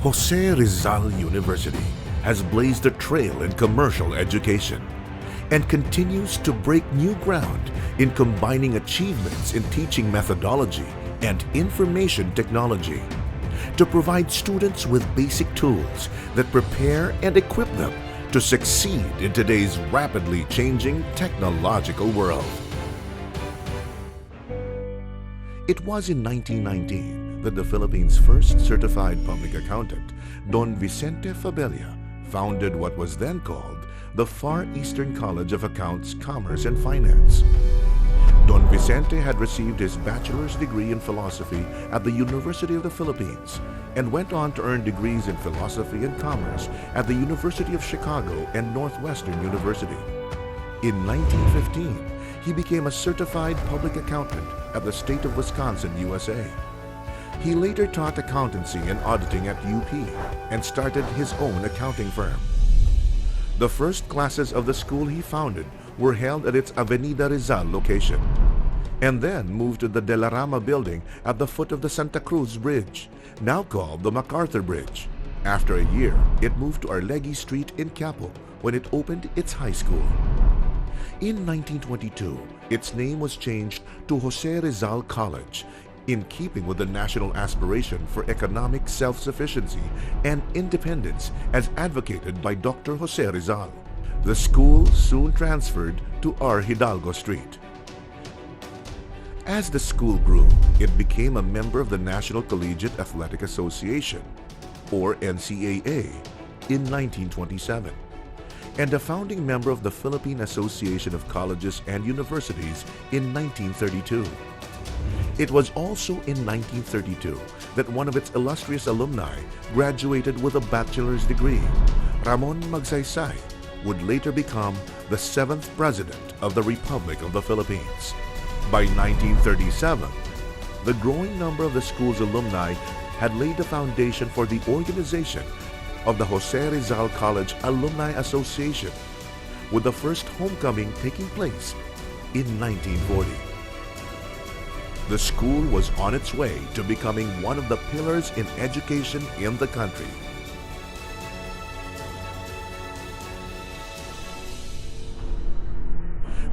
Jose Rizal University has blazed a trail in commercial education and continues to break new ground in combining achievements in teaching methodology and information technology to provide students with basic tools that prepare and equip them to succeed in today's rapidly changing technological world. It was in 1919 that the Philippines' first certified public accountant, Don Vicente Fabella, founded what was then called the Far Eastern College of Accounts, Commerce and Finance. Don Vicente had received his bachelor's degree in philosophy at the University of the Philippines and went on to earn degrees in philosophy and commerce at the University of Chicago and Northwestern University. In 1915, he became a certified public accountant at the state of Wisconsin, USA. He later taught accountancy and auditing at UP and started his own accounting firm. The first classes of the school he founded were held at its Avenida Rizal location, and then moved to the De La Rama building at the foot of the Santa Cruz Bridge, now called the MacArthur Bridge. After a year, it moved to Arlegui Street in Quiapo when it opened its high school. In 1922, its name was changed to Jose Rizal College, in keeping with the national aspiration for economic self-sufficiency and independence as advocated by Dr. Jose Rizal. The school soon transferred to R. Hidalgo Street. As the school grew, it became a member of the National Collegiate Athletic Association, or NCAA, in 1927, and a founding member of the Philippine Association of Colleges and Universities in 1932. It was also in 1932 that one of its illustrious alumni graduated with a bachelor's degree. Ramon Magsaysay would later become the 7th President of the Republic of the Philippines. By 1937, the growing number of the school's alumni had laid the foundation for the organization of the Jose Rizal College Alumni Association, with the first homecoming taking place in 1940. The school was on its way to becoming one of the pillars in education in the country.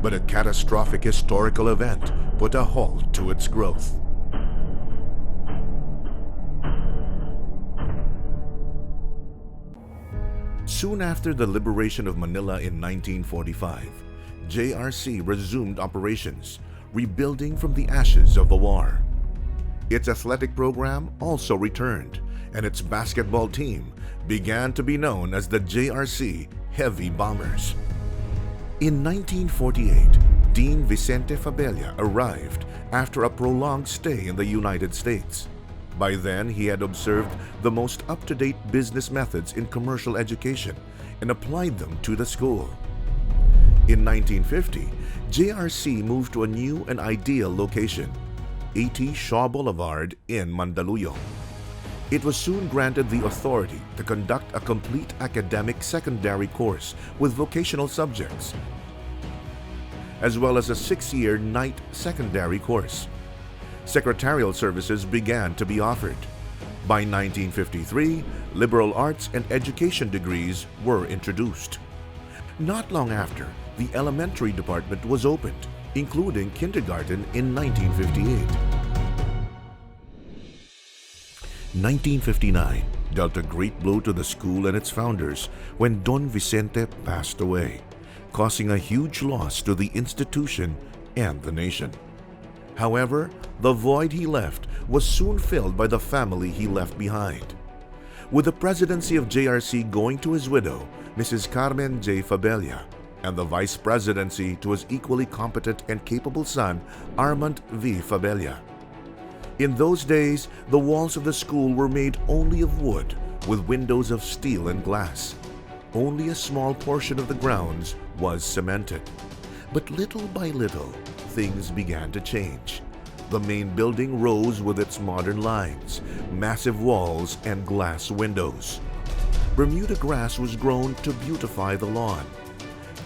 But a catastrophic historical event put a halt to its growth. Soon after the liberation of Manila in 1945, JRC resumed operations, rebuilding from the ashes of the war. Its athletic program also returned, and its basketball team began to be known as the JRC Heavy Bombers. In 1948, Dean Vicente Fabella arrived after a prolonged stay in the United States. By then, he had observed the most up-to-date business methods in commercial education and applied them to the school. In 1950, JRC moved to a new and ideal location, 80 Shaw Boulevard in Mandaluyong. It was soon granted the authority to conduct a complete academic secondary course with vocational subjects, as well as a 6-year night secondary course. Secretarial services began to be offered. By 1953, liberal arts and education degrees were introduced. Not long after, the elementary department was opened, including kindergarten in 1958. 1959 dealt a great blow to the school and its founders when Don Vicente passed away, causing a huge loss to the institution and the nation. However, the void he left was soon filled by the family he left behind, with the presidency of JRC going to his widow, Mrs. Carmen J. Fabella, and the vice presidency to his equally competent and capable son, Armand V. Fabella. In those days, the walls of the school were made only of wood, with windows of steel and glass. Only a small portion of the grounds was cemented. But little by little, things began to change. The main building rose with its modern lines, massive walls, and glass windows. Bermuda grass was grown to beautify the lawn.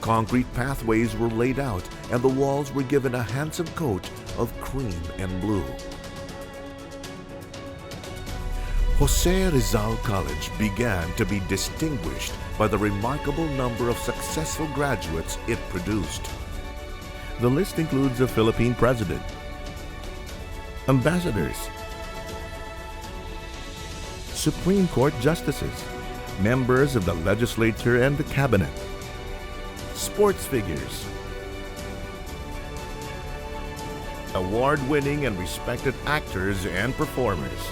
Concrete pathways were laid out, and the walls were given a handsome coat of cream and blue. Jose Rizal College began to be distinguished by the remarkable number of successful graduates it produced. The list includes a Philippine president, ambassadors, Supreme Court justices, members of the legislature and the cabinet, sports figures, award-winning and respected actors and performers,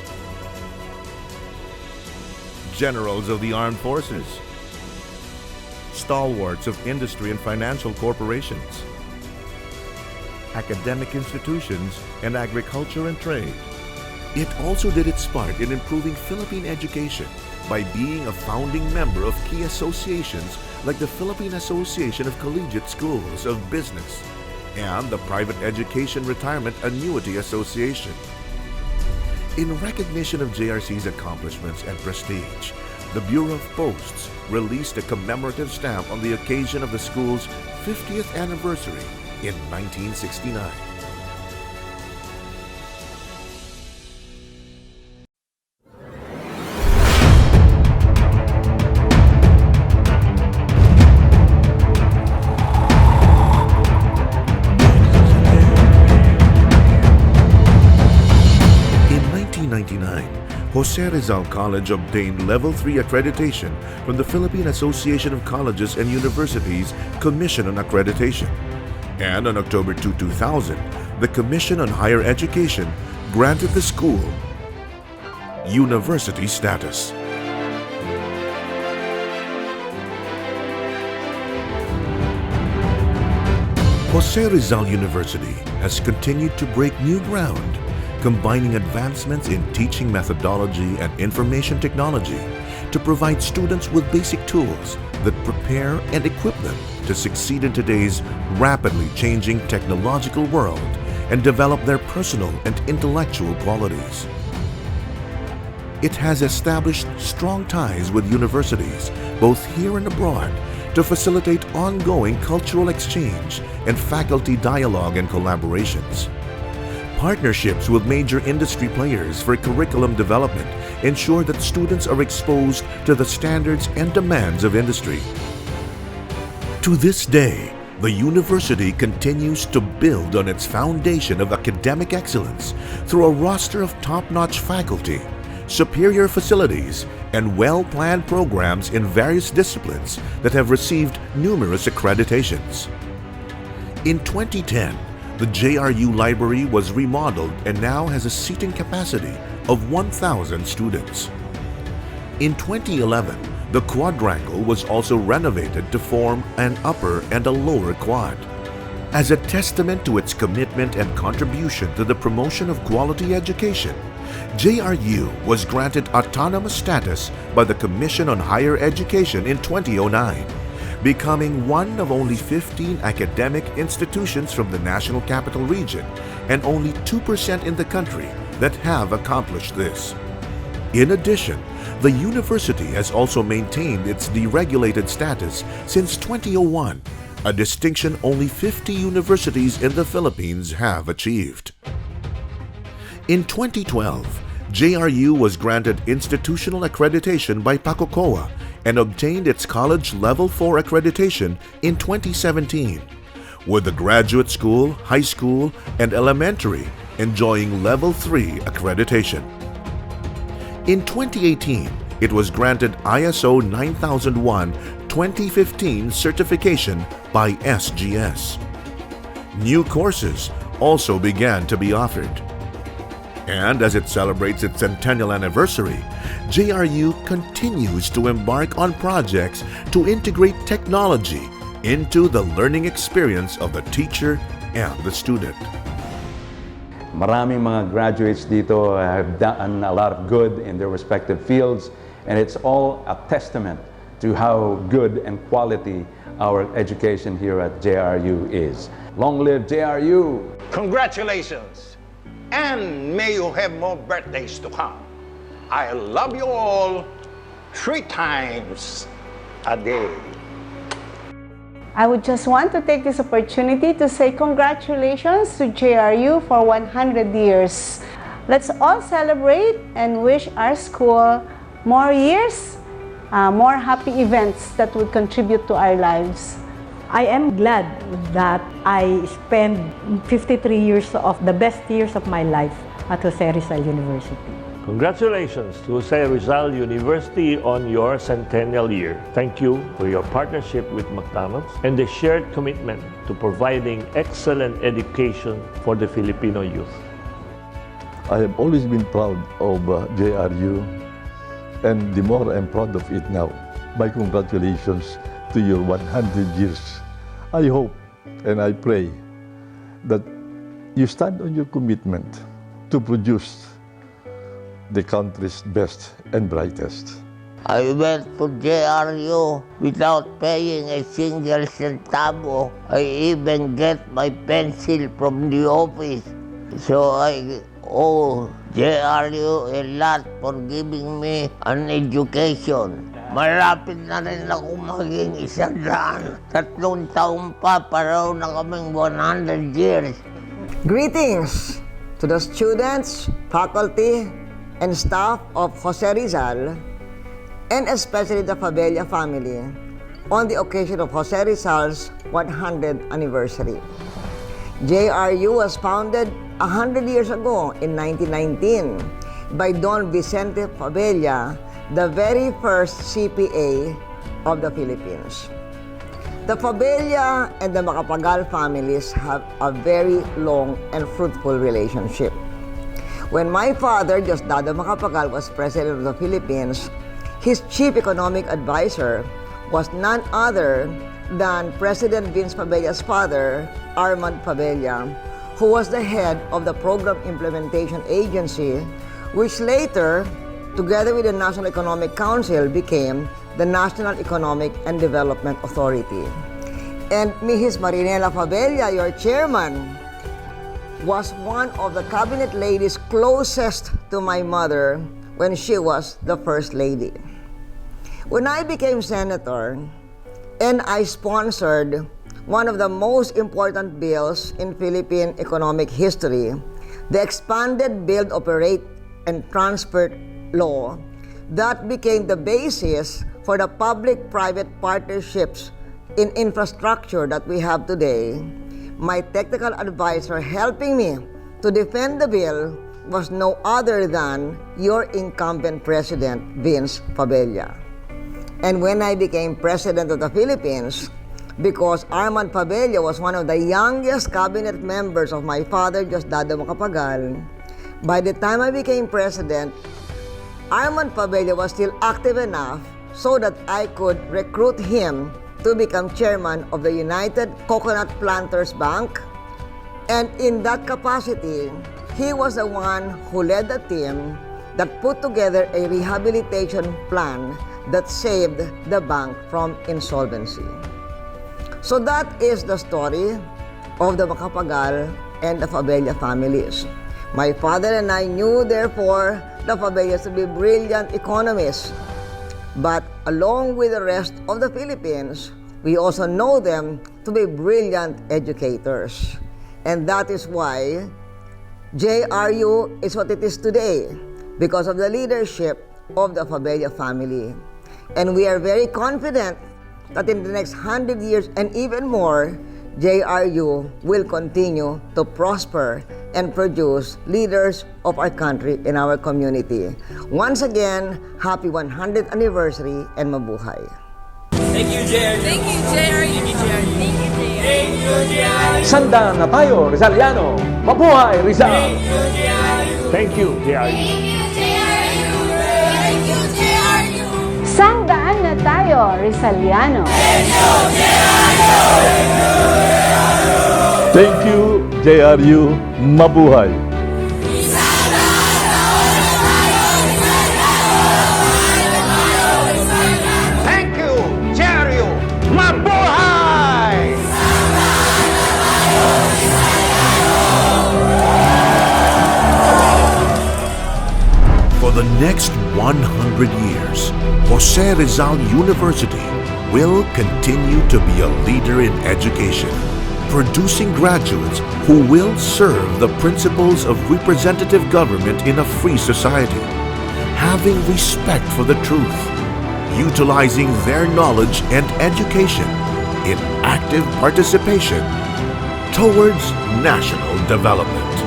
generals of the armed forces, stalwarts of industry and financial corporations, academic institutions, and agriculture and trade. It also did its part in improving Philippine education by being a founding member of key associations like the Philippine Association of Collegiate Schools of Business and the Private Education Retirement Annuity Association. In recognition of JRC's accomplishments and prestige, the Bureau of Posts released a commemorative stamp on the occasion of the school's 50th anniversary in 1969. Jose Rizal College obtained Level 3 accreditation from the Philippine Association of Colleges and Universities Commission on Accreditation. And on October 2, 2000, the Commission on Higher Education granted the school university status. Jose Rizal University has continued to break new ground, combining advancements in teaching methodology and information technology to provide students with basic tools that prepare and equip them to succeed in today's rapidly changing technological world and develop their personal and intellectual qualities. It has established strong ties with universities, both here and abroad, to facilitate ongoing cultural exchange and faculty dialogue and collaborations. Partnerships with major industry players for curriculum development ensure that students are exposed to the standards and demands of industry. To this day, the university continues to build on its foundation of academic excellence through a roster of top-notch faculty, superior facilities, and well-planned programs in various disciplines that have received numerous accreditations. In 2010, the JRU library was remodeled and now has a seating capacity of 1,000 students. In 2011, the quadrangle was also renovated to form an upper and a lower quad. As a testament to its commitment and contribution to the promotion of quality education, JRU was granted autonomous status by the Commission on Higher Education in 2009. Becoming one of only 15 academic institutions from the National Capital Region and only 2% in the country that have accomplished this. In addition, the university has also maintained its deregulated status since 2001, a distinction only 50 universities in the Philippines have achieved. In 2012, JRU was granted institutional accreditation by PACOCOA and obtained its College Level 4 accreditation in 2017, with the graduate school, high school, and elementary enjoying Level 3 accreditation. In 2018, it was granted ISO 9001-2015 certification by SGS. New courses also began to be offered. And as it celebrates its centennial anniversary, JRU continues to embark on projects to integrate technology into the learning experience of the teacher and the student. Maraming mga graduates dito have done a lot of good in their respective fields, and it's all a testament to how good and quality our education here at JRU is. Long live JRU! Congratulations! And may you have more birthdays to come. I love you all 3 times a day. I would just want to take this opportunity to say congratulations to JRU for 100 years. Let's all celebrate and wish our school more years, more happy events that would contribute to our lives. I am glad that I spent 53 years of the best years of my life at Jose Rizal University. Congratulations to Jose Rizal University on your centennial year. Thank you for your partnership with McDonald's and the shared commitment to providing excellent education for the Filipino youth. I have always been proud of JRU, and the more I'm proud of it now. My congratulations to your 100 years. I hope and I pray that you stand on your commitment to produce the country's best and brightest. I went to JRU without paying a single centavo. I even get my pencil from the office. So I owe JRU a lot for giving me an education. Malapit na rin ako maging 100. 3 taon pa, paraw na kaming 100 years. Greetings to the students, faculty, and staff of Jose Rizal, and especially the Fabella family, on the occasion of Jose Rizal's 100th anniversary. JRU was founded 100 years ago in 1919 by Don Vicente Fabella, the very first CPA of the Philippines. The Fabella and the Macapagal families have a very long and fruitful relationship. When my father, Diosdado Macapagal, was president of the Philippines, his chief economic advisor was none other than President Vince Fabella's father, Armand Fabella, who was the head of the Program Implementation Agency, which later, together with the National Economic Council, became the National Economic and Development Authority. And Mrs. Marinela Fabella, your chairman, was one of the cabinet ladies closest to my mother when she was the first lady. When I became senator, and I sponsored one of the most important bills in Philippine economic history, the expanded Build, Operate, and Transfer law that became the basis for the public-private partnerships in infrastructure that we have today. My technical advisor helping me to defend the bill was no other than your incumbent president, Vince Fabella. And when I became president of the Philippines, because Armand Fabella was one of the youngest cabinet members of my father, Diosdado Macapagal, by the time I became president, Armand Fabella was still active enough so that I could recruit him to become chairman of the United Coconut Planters Bank. And in that capacity, he was the one who led the team that put together a rehabilitation plan that saved the bank from insolvency. So that is the story of the Macapagal and the Fabella families. My father and I knew, therefore, the Fabellas to be brilliant economists. But along with the rest of the Philippines, we also know them to be brilliant educators. And that is why JRU is what it is today, because of the leadership of the Fabella family. And we are very confident that in the next 100 years and even more, JRU will continue to prosper and produce leaders of our country and our community. Once again, happy 100th anniversary and mabuhay. Thank you, JRU. Thank you, JRU. Thank you, JRU. Thank you, JRU. Thank you, JRU. Sanda na tayo, Rizaliano! Mabuhay, Rizal! Thank you, JRU. Thank you, JRU. Thank you, JRU. Thank you, JRU. Sandaan na tayo, Rizaliano! Thank you, JRU. Mabuhay! Thank you, JRU. Mabuhay! For the next 100 years, Jose Rizal University will continue to be a leader in education, producing graduates who will serve the principles of representative government in a free society, having respect for the truth, utilizing their knowledge and education in active participation towards national development.